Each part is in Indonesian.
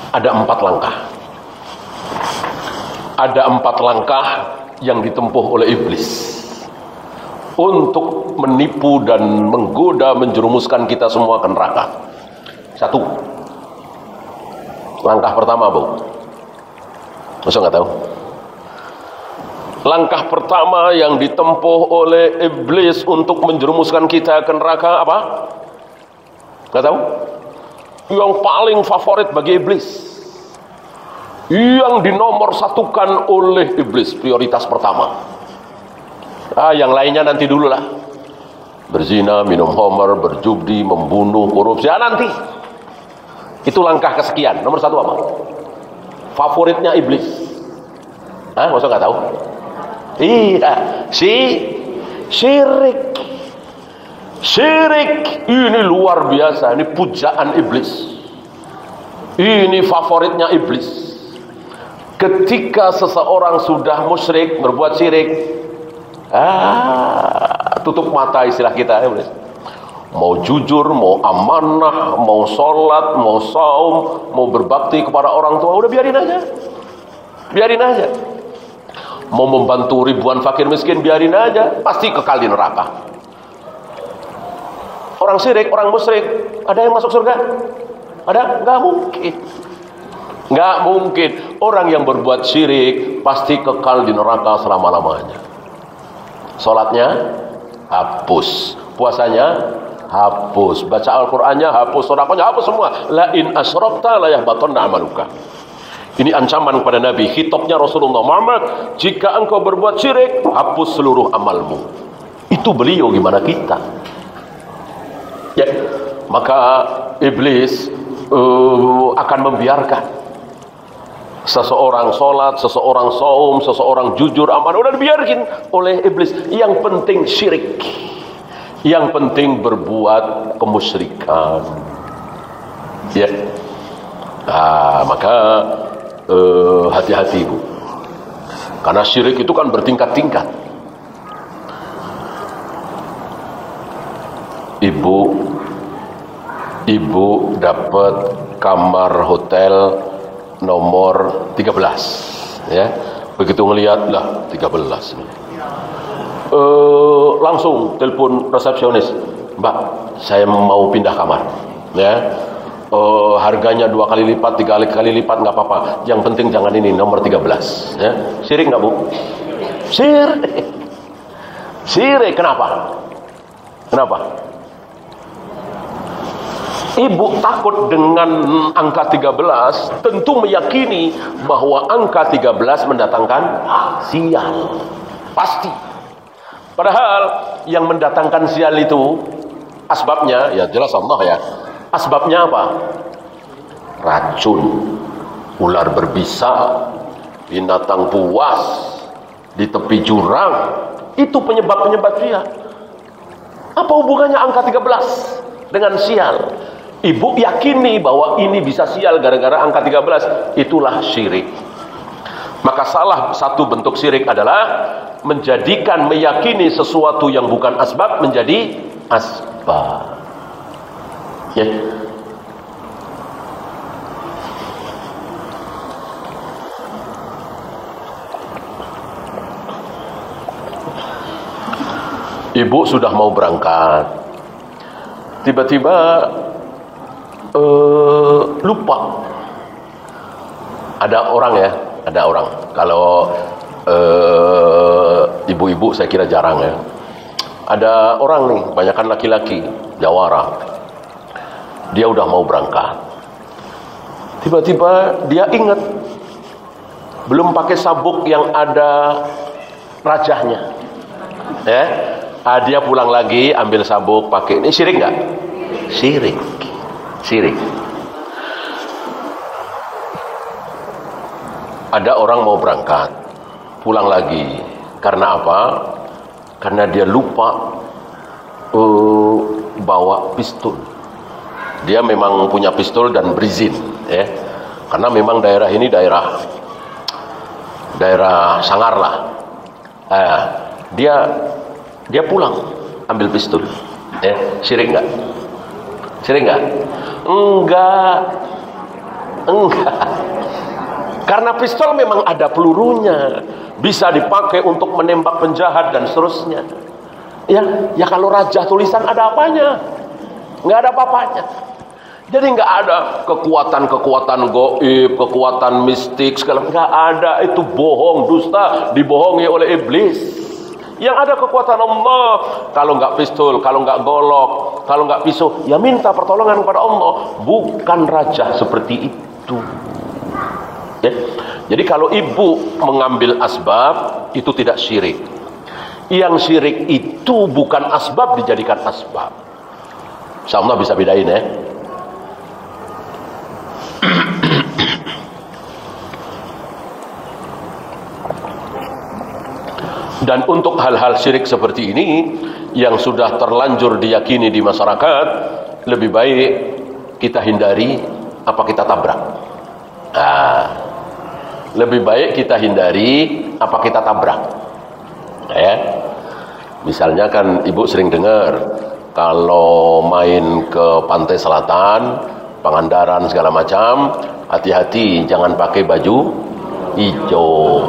Ada 4 langkah. Ada 4 langkah yang ditempuh oleh iblis untuk menipu dan menggoda, menjerumuskan kita semua ke neraka. 1. Langkah pertama, Bu. Masa nggak tahu? Langkah pertama yang ditempuh oleh iblis untuk menjerumuskan kita ke neraka apa? Nggak tahu? Yang paling favorit bagi iblis, yang dinomor satukan oleh iblis, prioritas pertama. Yang lainnya nanti dulu lah. Berzina, minum khamar, berjudi, membunuh, korupsi, nanti. Itu langkah kesekian. Nomor 1 apa? Favoritnya iblis. Masa nggak tahu? Iya, syirik. Syirik ini luar biasa. Ini pujaan iblis. Ini favoritnya iblis. Ketika seseorang sudah musyrik, berbuat syirik, tutup mata istilah kita, ya. Mau jujur, mau amanah, mau sholat, mau saum, mau berbakti kepada orang tua, udah biarin aja. Biarin aja. Mau membantu ribuan fakir miskin, biarin aja. Pasti kekal di neraka. Orang syirik, orang musyrik, ada yang masuk surga? Ada? Nggak mungkin. Nggak mungkin. Orang yang berbuat syirik pasti kekal di neraka selama-lamanya. Sholatnya hapus, puasanya hapus, baca Al-Qur'annya hapus, sedekahnya hapus semua. La in asyrakta la yahbatanna amaluka. Ini ancaman kepada Nabi, khitabnya Rasulullah Muhammad, jika engkau berbuat syirik, hapus seluruh amalmu. Itu beliau, gimana kita? Ya, maka iblis akan membiarkan seseorang sholat, seseorang saum, seseorang jujur, aman, udah dibiarkan oleh iblis. Yang penting syirik, yang penting berbuat kemusyrikan. Ya, maka hati-hati, Bu, karena syirik itu kan bertingkat-tingkat. Ibu dapat kamar hotel nomor 13, ya. Begitu ngelihat, lah 13 nih. Langsung telepon resepsionis, Mbak, saya mau pindah kamar, ya. Harganya 2 kali lipat, 3 kali lipat, nggak apa-apa. Yang penting jangan ini, nomor 13, ya. Syirik nggak, Bu? Syirik. Syirik. Kenapa? Ibu takut dengan angka 13, tentu meyakini bahwa angka 13 mendatangkan sial. Pasti. Padahal yang mendatangkan sial itu asbabnya, ya jelas Allah, ya. Asbabnya apa? Racun, ular berbisa, binatang buas di tepi jurang. Itu penyebab-penyebab sial. Apa hubungannya angka 13 dengan sial? Ibu yakini bahwa ini bisa sial gara-gara angka 13, itulah syirik. Maka salah satu bentuk syirik adalah menjadikan, meyakini sesuatu yang bukan asbab menjadi asbab. Ya. Ibu sudah mau berangkat, tiba-tiba lupa. Ada orang. Kalau ibu-ibu saya kira jarang, ya. Ada orang nih, kebanyakan laki-laki, jawara. Dia udah mau berangkat, tiba-tiba dia ingat belum pakai sabuk yang ada rajahnya, ya. Dia pulang lagi, ambil sabuk, pakai. Ini syirik nggak? Syirik. Ada orang mau berangkat, pulang lagi. Karena apa? Karena dia lupa bawa pistol. Dia memang punya pistol dan berizin, ya. Karena memang daerah ini daerah sangar lah. Dia pulang ambil pistol, ya. Syirik nggak? Enggak. Enggak. Karena pistol memang ada pelurunya, bisa dipakai untuk menembak penjahat dan seterusnya. Ya kalau raja tulisan ada apanya? Nggak ada apa-apanya. Jadi nggak ada kekuatan-kekuatan gaib, kekuatan mistik segala, nggak ada. Itu bohong, dusta, dibohongi oleh iblis. Yang ada kekuatan Allah. Kalau nggak pistol, kalau nggak golok, kalau nggak pisau, ya minta pertolongan kepada Allah. Bukan raja seperti itu. Ya. Jadi kalau ibu mengambil asbab, itu tidak syirik. Yang syirik itu bukan asbab dijadikan asbab. Insyaallah bisa bedain ya. Dan untuk hal-hal syirik seperti ini yang sudah terlanjur diyakini di masyarakat, lebih baik kita hindari apa kita tabrak. Lebih baik kita hindari apa kita tabrak. Ya. Misalnya kan ibu sering dengar kalau main ke pantai selatan, Pangandaran segala macam, hati-hati jangan pakai baju hijau.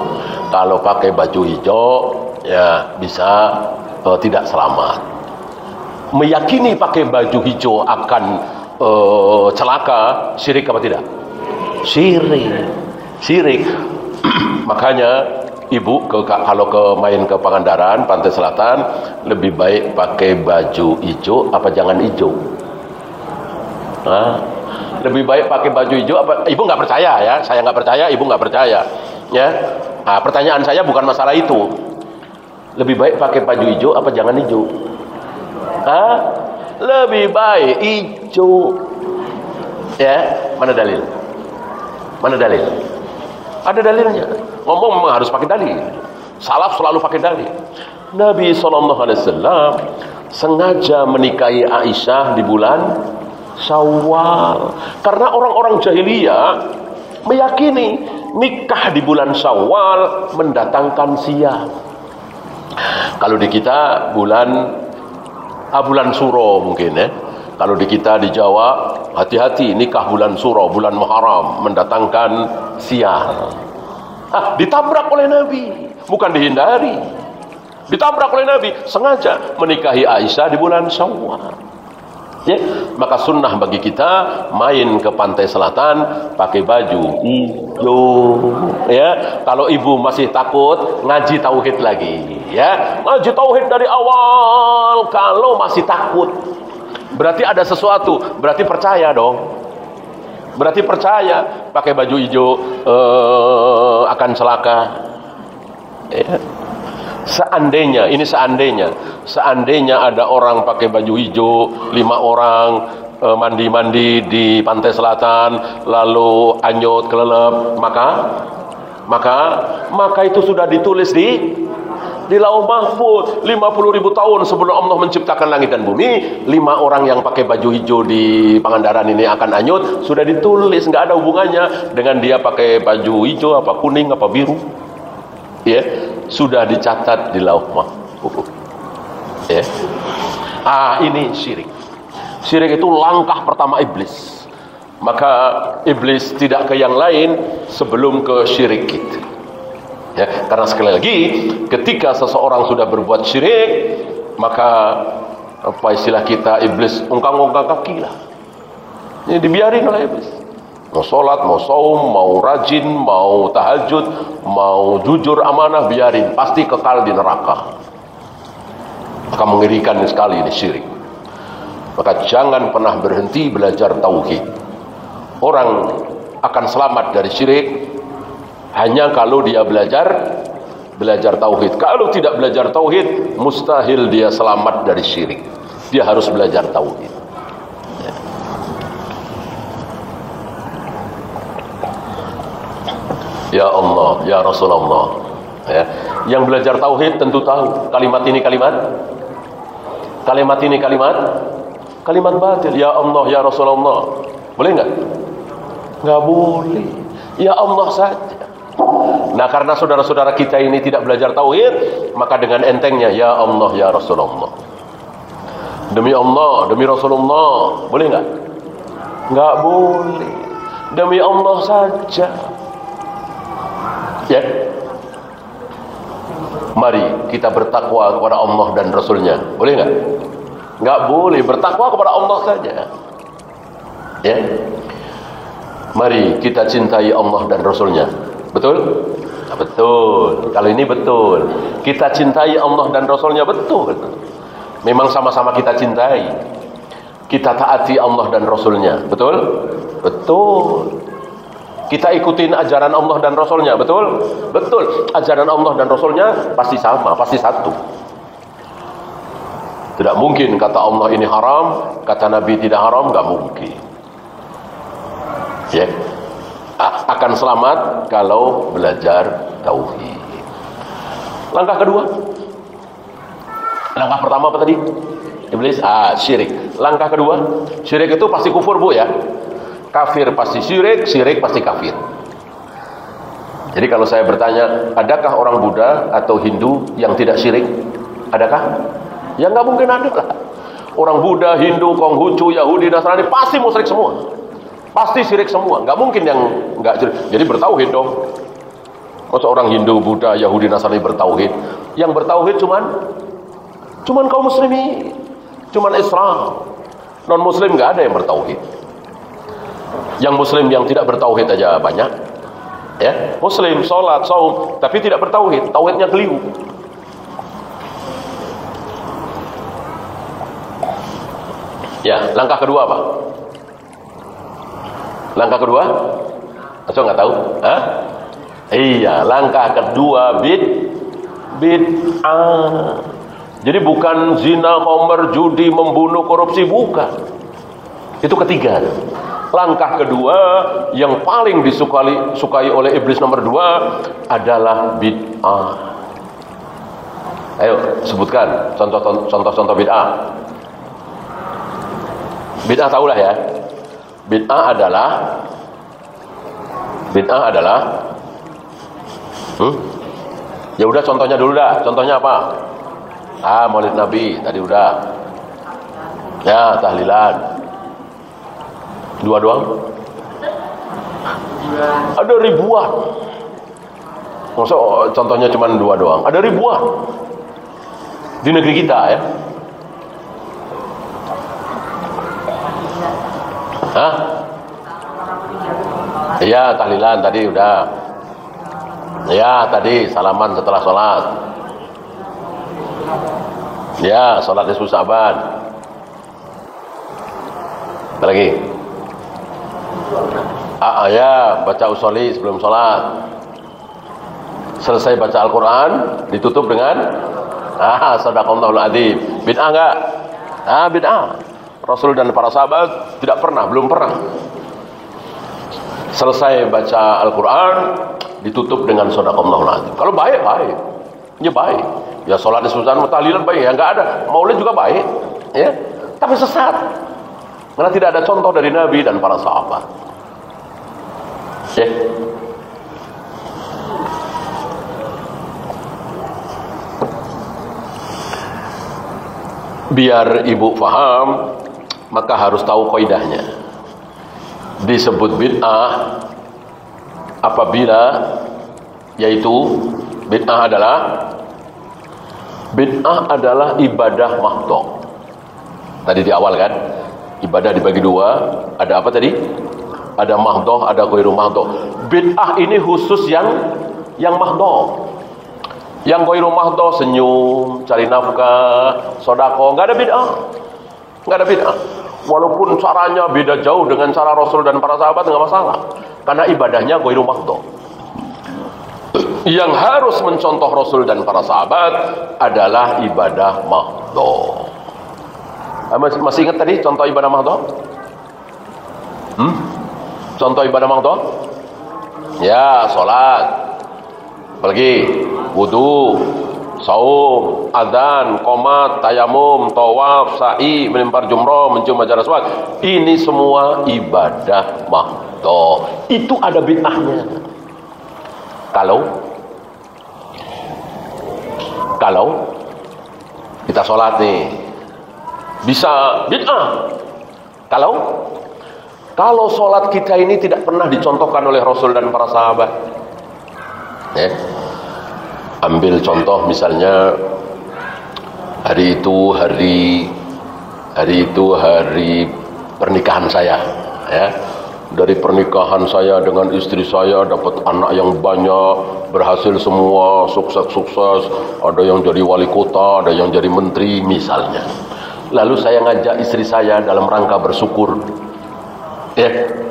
Kalau pakai baju hijau ya bisa tidak selamat. Meyakini pakai baju hijau akan celaka, syirik apa tidak? Syirik. Makanya ibu kalau main ke Pangandaran, pantai selatan, lebih baik pakai baju hijau apa jangan hijau? Lebih baik pakai baju hijau apa? Ibu nggak percaya ya? Saya nggak percaya, ibu nggak percaya. Ya. Pertanyaan saya bukan masalah itu. Lebih baik pakai baju hijau apa jangan hijau? Lebih baik hijau. Ya, mana dalil? Mana dalil? Ada dalilnya. Ngomong memang harus pakai dalil. Salaf selalu pakai dalil. Nabi SAW sengaja menikahi Aisyah di bulan Syawal. Karena orang-orang jahiliyah meyakini nikah di bulan Syawal mendatangkan sial. Kalau di kita bulan Suro mungkin ya. Kalau di kita di Jawa, hati-hati nikah bulan Suro, bulan Muharram mendatangkan sial. Ditabrak oleh Nabi, bukan dihindari. Ditabrak oleh Nabi, sengaja menikahi Aisyah di bulan Syawal. Ya, maka sunnah bagi kita main ke pantai selatan pakai baju hijau. Ya, kalau ibu masih takut, ngaji tauhid lagi. Ya, ngaji tauhid dari awal. Kalau masih takut, berarti ada sesuatu, berarti percaya dong. Berarti percaya pakai baju hijau akan celaka. Ya. Seandainya ada orang pakai baju hijau, 5 orang mandi-mandi di pantai selatan, lalu anyut kelelep, maka itu sudah ditulis di Lauh Mahfuz 50.000 tahun sebelum Allah menciptakan langit dan bumi. 5 orang yang pakai baju hijau di Pangandaran ini akan anyut, sudah ditulis, nggak ada hubungannya dengan dia pakai baju hijau apa kuning apa biru. Ya, sudah dicatat di Lauh Mahfuz. Ya. Ini syirik. Syirik itu langkah pertama iblis. Maka iblis tidak ke yang lain sebelum ke syirik itu. Ya, karena sekali lagi ketika seseorang sudah berbuat syirik, maka apa istilah kita, iblis ungkang-ungkang kaki lah. Ini dibiarin oleh iblis. Mau sholat, mau saum, mau rajin, mau tahajud, mau jujur amanah, biarin, pasti kekal di neraka. Maka mengerikan sekali ini syirik. Maka jangan pernah berhenti belajar tauhid. Orang akan selamat dari syirik hanya kalau dia belajar tauhid. Kalau tidak belajar tauhid, mustahil dia selamat dari syirik. Dia harus belajar tauhid. Ya Allah, ya Rasulullah. Ya. Yang belajar tauhid tentu tahu kalimat ini kalimat batil. Ya Allah, ya Rasulullah. Boleh nggak? Nggak boleh. Ya Allah saja. Nah, karena saudara-saudara kita ini tidak belajar tauhid, maka dengan entengnya ya Allah, ya Rasulullah. Demi Allah, demi Rasulullah. Boleh nggak? Nggak boleh. Demi Allah saja. Ya. Mari kita bertakwa kepada Allah dan Rasulnya. Boleh nggak? Nggak boleh. Bertakwa kepada Allah saja. Ya. Mari kita cintai Allah dan Rasulnya. Betul? Nah, betul. Kalau ini betul. Kita cintai Allah dan Rasulnya, betul. Memang sama-sama kita cintai. Kita taati Allah dan Rasulnya. Betul? Betul. Kita ikutin ajaran Allah dan Rasulnya. Betul? Betul. Ajaran Allah dan Rasulnya pasti sama, pasti satu. Tidak mungkin kata Allah ini haram, kata Nabi tidak haram, nggak mungkin. Ya. Akan selamat kalau belajar tauhid. Langkah kedua. Langkah pertama apa tadi? Iblis, syirik. Langkah kedua, syirik itu pasti kufur, Bu, ya. Kafir pasti syirik, syirik pasti kafir. Jadi kalau saya bertanya, adakah orang Buddha atau Hindu yang tidak syirik? Adakah? Ya nggak mungkin ada lah. Orang Buddha, Hindu, Konghucu, Yahudi, Nasrani pasti musyrik semua. Pasti syirik semua. Nggak mungkin yang nggak syirik. Jadi bertauhid dong. Masa orang Hindu, Buddha, Yahudi, Nasrani bertauhid? Yang bertauhid cuman kaum muslimin, cuman Islam. Non muslim nggak ada yang bertauhid. Yang muslim yang tidak bertauhid aja banyak, ya. Muslim, sholat, saum, tapi tidak bertauhid, tauhidnya keliru. Ya, langkah kedua apa? Langkah kedua? Masuk nggak tahu? Hah? Iya, langkah kedua bid'ah. Jadi bukan zina, khamr, judi, membunuh, korupsi, bukan. Itu ketiga. Langkah kedua yang paling disukai oleh iblis nomor 2 adalah bid'ah. Ayo sebutkan contoh-contoh bid'ah. Bid'ah tahulah ya. Bid'ah adalah ya udah contohnya dulu dah. Contohnya apa? Maulid Nabi tadi udah. Ya, tahlilan. 2 doang? Ada ribuan. Masa contohnya cuma 2 doang? Ada ribuan di negeri kita, ya. Hah? Iya, tahlilan tadi udah. Ya, tadi salaman setelah sholat. Ya, sholat nisfu Sa'ban. Apa lagi? Ya, baca usoli sebelum sholat. Selesai baca Al-Quran, ditutup dengan Sadaqallahul Adzim. Bid'ah enggak? Bid'ah. Rasul dan para sahabat belum pernah. Selesai baca Al-Quran, ditutup dengan Sadaqallahul Adzim. Kalau baik. Ya baik. Ya sholat nisfu Sa'ban, tahlilan baik. Ya enggak ada. Maulid juga baik. Ya. Tapi sesat. Karena tidak ada contoh dari Nabi dan para sahabat. Ya. Biar ibu paham, maka harus tahu kaidahnya. Disebut bid'ah apabila, yaitu bid'ah adalah ibadah mahdhah. Tadi di awal kan, ibadah dibagi 2. Ada apa tadi? Ada mahdhah, ada ghairu mahdhah. Bid'ah ini khusus yang mahdhah. Yang ghairu mahdhah, senyum, cari nafkah, sedekah, enggak ada bid'ah. Enggak ada bid'ah. Walaupun caranya beda jauh dengan cara Rasul dan para sahabat, enggak masalah. Karena ibadahnya ghairu mahdhah. Yang harus mencontoh Rasul dan para sahabat adalah ibadah mahdhah. Masih ingat tadi contoh ibadah mahdhah? Contoh ibadah mahdhah? Ya, sholat. Apalagi? Wudu, saum, adzan, qomat, tayamum, tawaf, sa'i, melempar jumrah, mencium hajar aswad. Ini semua ibadah mahdhah. Itu ada bid'ahnya. Kalau kita sholat nih, bisa bid'ah. Kalau sholat kita ini tidak pernah dicontohkan oleh Rasul dan para sahabat, ambil contoh misalnya hari pernikahan saya, dari pernikahan saya dengan istri saya dapat anak yang banyak, berhasil semua, sukses, ada yang jadi wali kota, ada yang jadi menteri misalnya. Lalu saya ngajak istri saya dalam rangka bersyukur,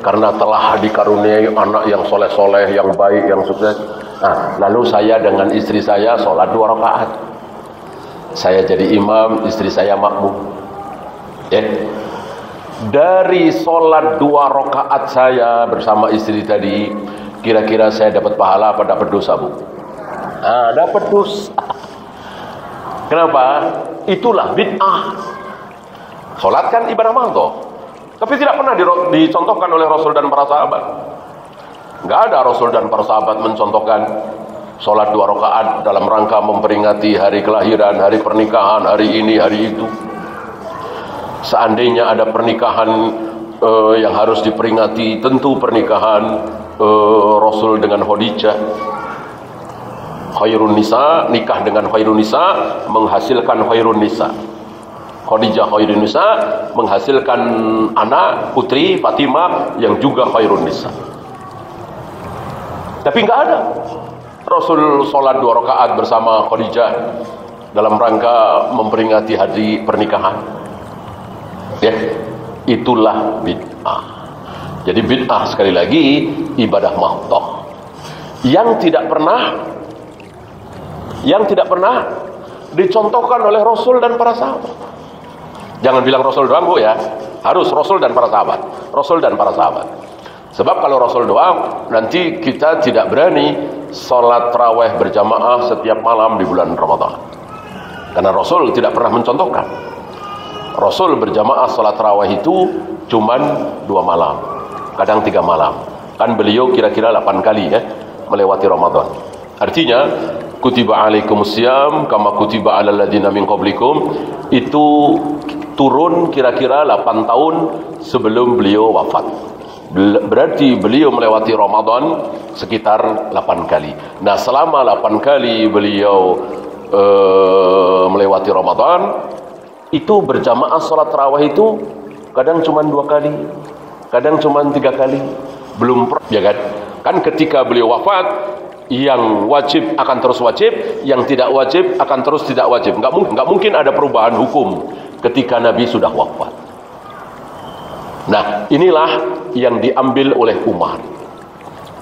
karena telah dikaruniai anak yang soleh-soleh, yang baik, yang sukses. Nah, lalu saya dengan istri saya sholat 2 rakaat. Saya jadi imam, istri saya makmum. Dari sholat 2 rakaat saya bersama istri tadi, kira-kira saya dapat pahala apa dapat dosa, Bu? Dapat dosa. Kenapa? Itulah bid'ah. Sholat kan ibadah mahdoh, tapi tidak pernah dicontohkan oleh Rasul dan para sahabat. Nggak ada Rasul dan para sahabat mencontohkan sholat 2 rakaat dalam rangka memperingati hari kelahiran, hari pernikahan, hari ini, hari itu. Seandainya ada pernikahan yang harus diperingati, tentu pernikahan Rasul dengan Khadijah. Khairun nisa, nikah dengan khairun nisa menghasilkan khairun nisa. Khadijah khairun nisa menghasilkan anak putri Fatimah yang juga khairun nisa. Tapi nggak ada Rasul sholat 2 rakaat bersama Khadijah dalam rangka memperingati hari pernikahan. Itulah bid'ah. Jadi bid'ah sekali lagi ibadah mahdoh yang tidak pernah dicontohkan oleh Rasul dan para sahabat. Jangan bilang Rasul doang, Bu, ya. Harus Rasul dan para sahabat. Rasul dan para sahabat. Sebab kalau Rasul doang, nanti kita tidak berani sholat tarawih berjamaah setiap malam di bulan Ramadan. Karena Rasul tidak pernah mencontohkan. Rasul berjamaah sholat tarawih itu cuman 2 malam, kadang 3 malam. Kan beliau kira-kira 8 kali melewati Ramadan. Artinya kutiba alaikumusiyam kama kutiba alal ladzina min qablikum itu turun kira-kira 8 tahun sebelum beliau wafat. Berarti beliau melewati Ramadan sekitar 8 kali. Nah, selama 8 kali beliau melewati Ramadan, itu berjamaah sholat tarawih itu kadang cuma 2 kali, kadang cuma 3 kali, belum ya kan? Kan ketika beliau wafat, yang wajib akan terus wajib, yang tidak wajib akan terus tidak wajib. Nggak mungkin ada perubahan hukum ketika Nabi sudah wafat. Nah, inilah yang diambil oleh Umar.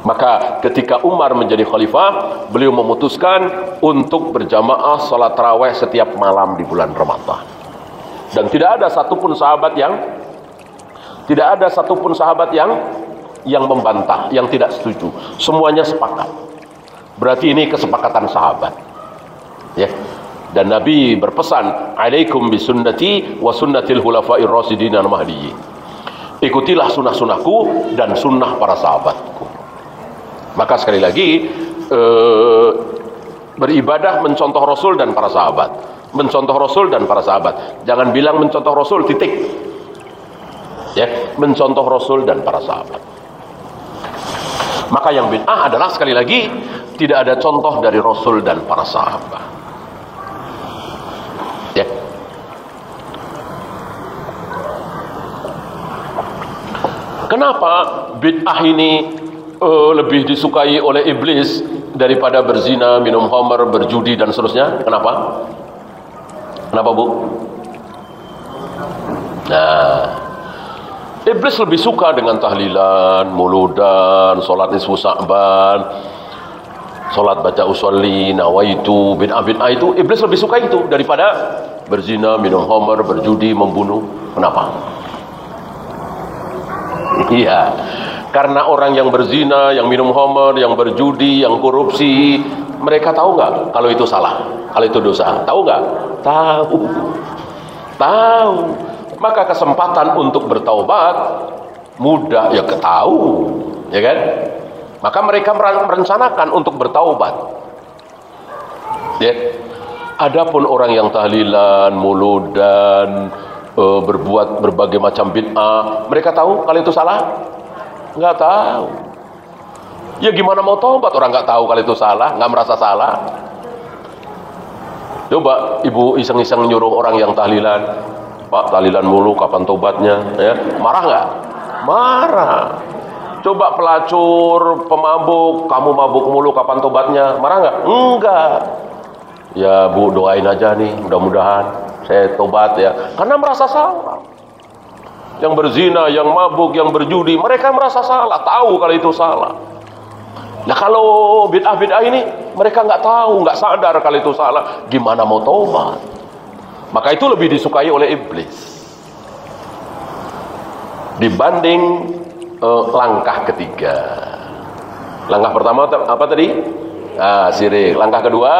Maka ketika Umar menjadi khalifah, beliau memutuskan untuk berjamaah salat tarawih setiap malam di bulan Ramadan. Dan tidak ada satupun sahabat yang membantah, yang tidak setuju. Semuanya sepakat. Berarti ini kesepakatan sahabat. Dan Nabi berpesan, "Alaikum bisunnati wa sunnatil khulafa'ir rasyidin al-mahdiyyin." Ikutilah sunnah-sunnahku dan sunnah para sahabatku. Maka sekali lagi beribadah mencontoh Rasul dan para sahabat. Mencontoh Rasul dan para sahabat. Jangan bilang mencontoh Rasul titik. Mencontoh Rasul dan para sahabat. Maka yang bid'ah adalah sekali lagi tidak ada contoh dari Rasul dan para sahabat. Kenapa bid'ah ini lebih disukai oleh iblis daripada berzina, minum khamar, berjudi dan seterusnya? Kenapa? Kenapa, Bu? Nah, iblis lebih suka dengan tahlilan, muludan, sholat nisfu Sa'ban, sholat baca usolli, nawaitu, bid'ah itu iblis lebih suka itu daripada berzina, minum khamar, berjudi, membunuh. Kenapa? Iya, karena orang yang berzina, yang minum khamar, yang berjudi, yang korupsi, mereka tahu nggak kalau itu salah, kalau itu dosa? Tahu nggak? Tahu. Maka kesempatan untuk bertaubat mudah, ya ketahu, ya kan? Maka mereka merencanakan untuk bertaubat. Adapun orang yang tahlilan, muludan, berbuat berbagai macam bid'ah. Mereka tahu kalau itu salah? Nggak tahu. Ya gimana mau tobat orang nggak tahu kalau itu salah, nggak merasa salah. Coba ibu iseng-iseng nyuruh orang yang tahlilan, Pak tahlilan mulu, kapan tobatnya? Ya, marah nggak? Marah. Coba pelacur, pemabuk, kamu mabuk mulu, kapan tobatnya? Marah nggak? Enggak. Ya Bu, doain aja nih, mudah-mudahan saya tobat ya. Karena merasa salah. Yang berzina, yang mabuk, yang berjudi, mereka merasa salah, tahu kalau itu salah. Nah kalau bid'ah-bid'ah ini, mereka nggak tahu, nggak sadar kalau itu salah. Gimana mau tobat? Maka itu lebih disukai oleh iblis dibanding langkah ketiga. Langkah pertama apa tadi? Syirik. Langkah kedua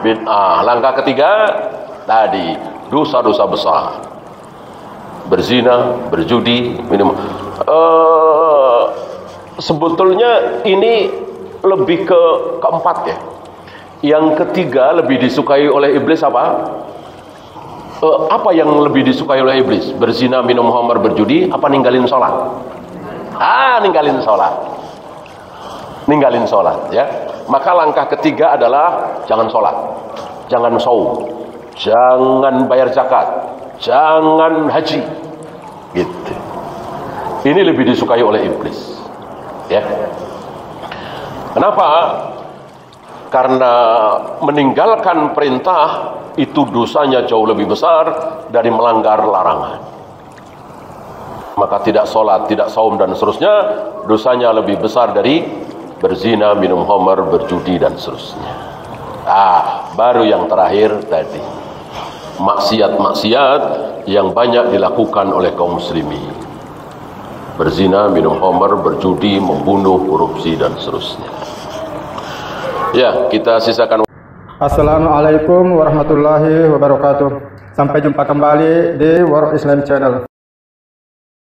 bid'ah. Langkah ketiga tadi dosa-dosa besar. Berzina, berjudi, minum. Sebetulnya ini lebih ke keempat ya. Yang ketiga lebih disukai oleh iblis apa? Apa yang lebih disukai oleh iblis? Berzina, minum khamar, berjudi, apa ninggalin sholat? Ninggalin sholat. Ninggalin sholat ya. Maka langkah ketiga adalah jangan sholat, jangan saum, jangan bayar zakat, jangan haji. Gitu. Ini lebih disukai oleh iblis. Ya. Kenapa? Karena meninggalkan perintah itu dosanya jauh lebih besar dari melanggar larangan. Maka tidak sholat, tidak saum dan seterusnya dosanya lebih besar dari berzina, minum khamar, berjudi dan seterusnya. Baru yang terakhir tadi, maksiat-maksiat yang banyak dilakukan oleh kaum muslimin. Berzina, minum khamar, berjudi, membunuh, korupsi dan seterusnya. Ya, kita sisakan. Assalamualaikum warahmatullahi wabarakatuh. Sampai jumpa kembali di World Islam Channel.